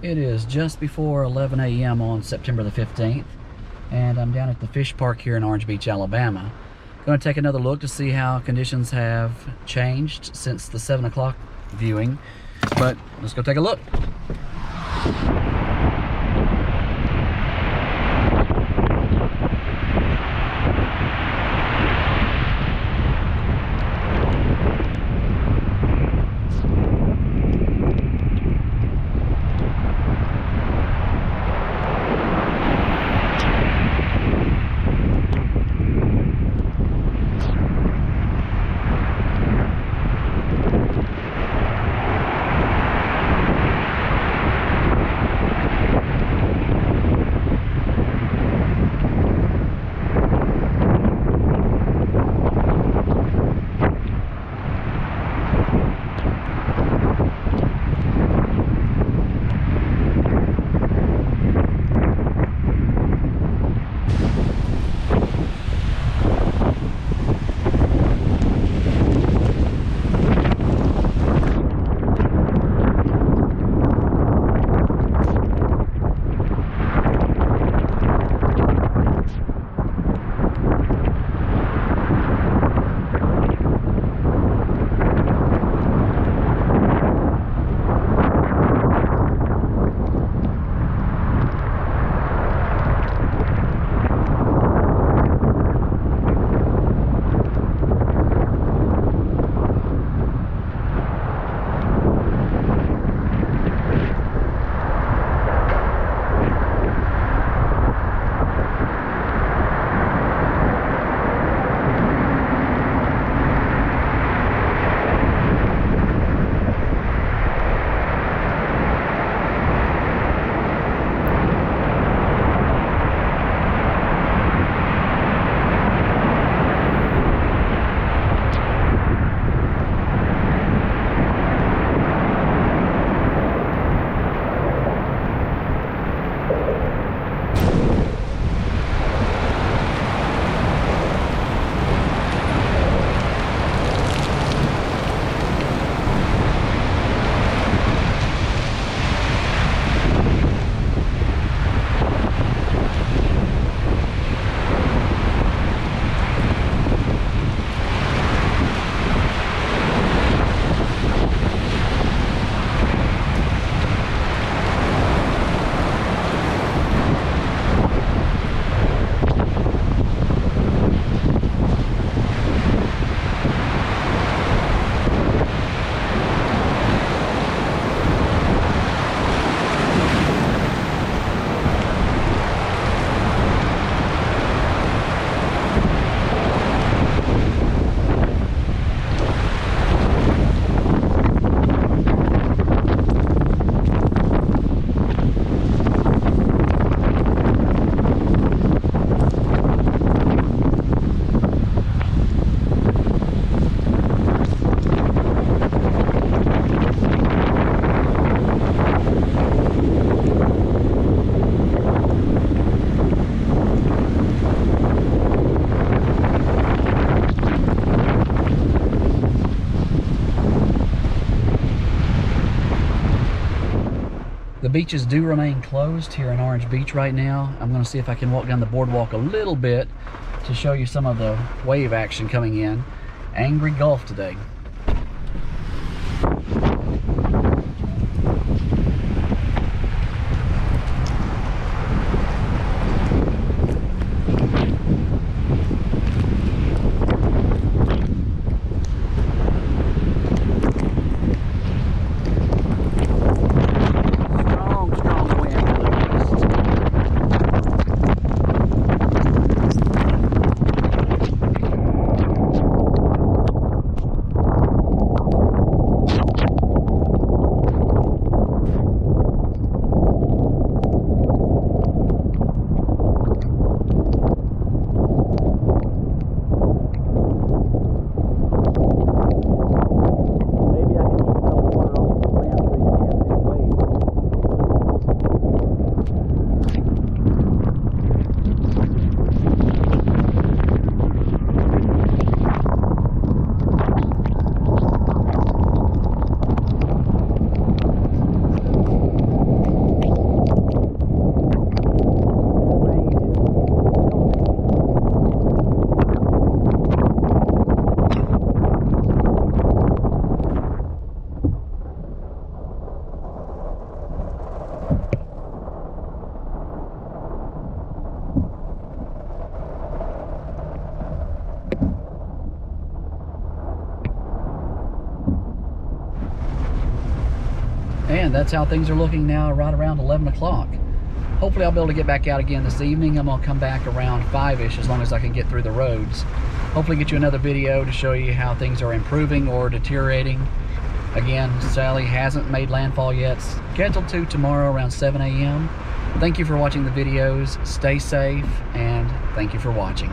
It is just before 11 a.m. on September the 15th, and I'm down at the fish park here in Orange Beach, Alabama. Going to take another look to see how conditions have changed since the 7 o'clock viewing, but let's go take a look. The beaches do remain closed here in Orange Beach right now. I'm going to see if I can walk down the boardwalk a little bit to show you some of the wave action coming in. Angry Gulf today. And that's how things are looking now, right around 11 o'clock. Hopefully I'll be able to get back out again this evening. I'm gonna come back around 5-ish as long as I can get through the roads. Hopefully get you another video to show you how things are improving or deteriorating. Again, Sally hasn't made landfall yet. Scheduled to tomorrow around 7 a.m. Thank you for watching the videos. Stay safe, and thank you for watching.